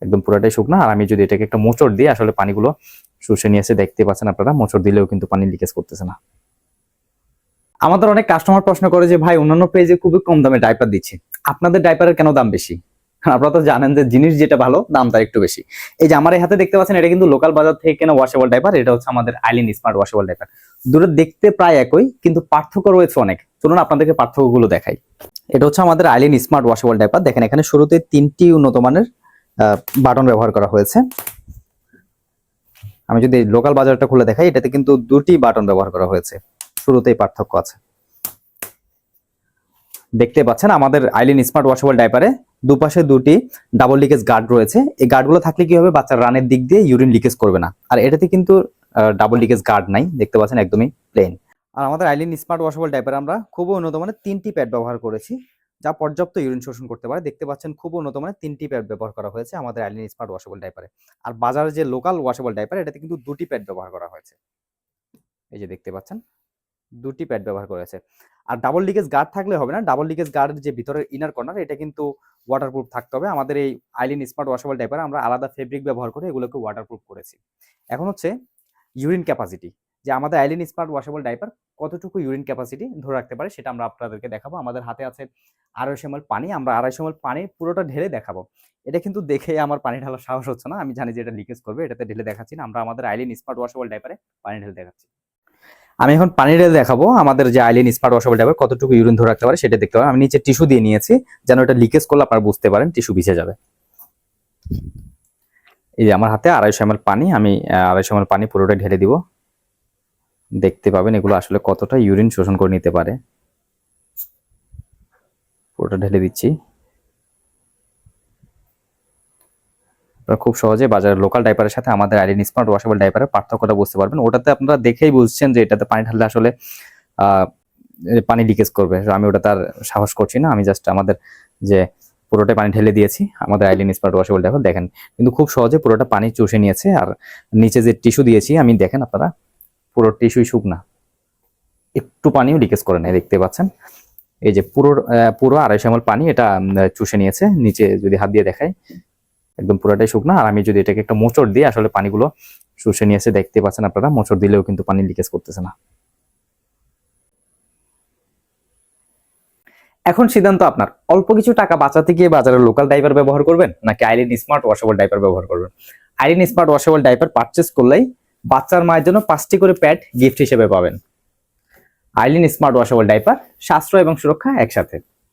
একদম পুরোটাই শুকনা। আর আমি যদি এটাকে একটা মোচড় দিই, আসলে পানিগুলো শুষে নিয়েছে, দেখতে পাচ্ছেন আপনারা। মোচড় দিলেও কিন্তু পানি লিকেজ করতেছে না। আমাদের অনেক কাস্টমার প্রশ্ন করে যে ভাই অন্যান্য পেজে খুবই কম দামে ডাইপার দিচ্ছে, আপনাদের ডাইপারের কেন দাম বেশি? আপনারা তো জানেন যে জিনিস যেটা ভালো দাম তার একটু বেশি। এই যে আমার এই হাতে দেখতে পাচ্ছেন, এটা কিন্তু লোকাল বাজার থেকে কেনা ওয়াশেবল ডাইপার। এটা হচ্ছে আমাদের আইলিন স্মার্ট ওয়াশেবল ডাইপার। দুটো দেখতে প্রায় একই, কিন্তু পার্থক্য রয়েছে অনেক। চলুন আপনাদেরকে পার্থক্যগুলো দেখাই। এটা হচ্ছে আমাদের আইলিন স্মার্ট ওয়াশেবল ডাইপার। দেখেন এখানে শুরুতে 3টি উন্নত মানের বাটন ব্যবহার করা হয়েছে। আমি যদি লোকাল বাজারটা খুলে দেখাই, এটাতে কিন্তু 2টি বাটন ব্যবহার করা হয়েছে। শুরুতেই পার্থক্য আছে, দেখতে পাচ্ছেন। আমাদের আইলিন স্মার্ট ওয়াশেবল ডাইপারে দুপাশে 2টি ডাবল লিকেজ গার্ড রয়েছে। এই গার্ডগুলো থাকলে কি হবে, বাচ্চার রানের দিক দিয়ে ইউরিন লিকেজ করবে না। আর এটাতে কিন্তু ডাবল লিকেজ গার্ড নাই, দেখতে পাচ্ছেন একদমই প্লেন। আর আমাদের আইলিন স্মার্ট ওয়াশেবল ডাইপারে আমরা খুব উন্নত মানের 3টি প্যাড ব্যবহার করেছি, যা পর্যাপ্ত ইউরিন শোষণ করতে পারে। দেখতে পাচ্ছেন খুব উন্নত মানের 3টি প্যাড ব্যবহার করা হয়েছে আমাদের আইলিন স্মার্ট ওয়াশেবল ডাইপারে। আর বাজারে যে লোকাল ওয়াশেবল ডাইপার, এটাতে কিন্তু 2টি প্যাড ব্যবহার করা হয়েছে। এই যে দেখতে পাচ্ছেন 2টি প্যাড ব্যবহার করেছে। আর ডাবল লিকেজ গার্ড থাকলে হবে না, ডাবল লিকেজ গার্ডের যে ভিতরের ইনার কর্নার, এটা কিন্তু ওয়াটারপ্রুফ থাকতে হবে। আমাদের এই আইলিন স্মার্ট ওয়াশেবল ডাইপারে আমরা আলাদা ফেব্রিক ব্যবহার করে এগুলোকে ওয়াটারপ্রুফ করেছি। এখন হচ্ছে ইউরিন ক্যাপাসিটি, যে আমাদের আইলিন স্মার্ট ওয়াশেবল ডাইপার কতটুকু ইউরিন ক্যাপাসিটি ধরে রাখতে পারে সেটা আমরা আপনাদেরকে দেখাবো। আমাদের হাতে আছে 250 ml পানি। আমরা 250 ml পানি পুরোটা ঢেলে দেখাবো। এটা কিন্তু দেখে আমার পানি ঢালার সাহস হচ্ছে না, আমি জানি যে এটা লিকেজ করবে, এটাতে ঢেলে দেখাচ্ছি না। আমরা আমাদের আইলিন স্মার্ট ওয়াশেবল ডাইপারে পানি ঢেলে দেখাচ্ছি। আমি এখন পানি ঢেলে দেখাবো আমাদের যে আইলিন স্মার্ট ওয়াশেবল ডাইপার কতটুকু ইউরিন ধরে রাখতে পারে সেটা দেখতে পাবেন। আমি নিচে টিস্যু দিয়ে নিয়েছি, যেন এটা লিকেজ করলে আপনারা বুঝতে পারেন, টিস্যু ভিজে যাবে। এই যে আমার হাতে 250 ml পানি, আমি 250 ml পানি পুরোটা ঢেলে দিব। দেখতে পাবেন এগুলো আসলে কতটা ইউরিন শোষণ করে নিতে পারে। পুরোটা ঢেলে দিচ্ছি। খুব সহজে বাজারের লোকাল ডাইপারের সাথে আমাদের আইলিন স্মার্ট ওয়াশেবল ডাইপারের পার্থক্যটা বুঝতে পারবেন। ওটাতে আপনারা দেখেই বুঝছেন যে এটাতে পানি ঢাললে আসলে পানি লিকেজ করবে। আমি ওটা তার সাহস করছি না, আমি জাস্ট আমাদের যে পুরোটা পানি ঢেলে দিয়েছি আমাদের আইলিন স্মার্ট ওয়াশেবল ডাইপার। দেখেন কিন্তু খুব সহজে পুরোটা পানি চুষে নিয়েছে। আর নিচে যে টিস্যু দিয়েছি আমি, দেখেন আপনারা পুরো টিস্যুই শুকনা, একটু পানিও লিকেজ করে নেয়, দেখতে পাচ্ছেন। এই যে পুরো 250 ml পানি এটা চুষে নিয়েছে। নিচে যদি হাত দিয়ে দেখাই, একদম পুরোটাই শুকনা। আর আমি যদি এটাকে একটা মোচড় দিই, আসলে পানিগুলো শুষে নিয়েছে, দেখতে পাচ্ছেন আপনারা। মোচড় দিলেও কিন্তু পানি লিকেজ করতেছে না। এখন সিদ্ধান্ত আপনার, অল্প কিছু টাকা বাঁচাতে গিয়ে বাজারের লোকাল ডাইপার ব্যবহার করবেন, নাকি আইলিন স্মার্ট ওয়াশেবল ডাইপার ব্যবহার করবেন। Eileen smart washable diaper purchase করলেই বাচ্চার মায়ের জন্য 5টি করে প্যাড গিফট হিসেবে পাবেন। আইলিন স্মার্ট ওয়াশেবল ডাইপার, সাশ্রয় এবং সুরক্ষা একসাথে।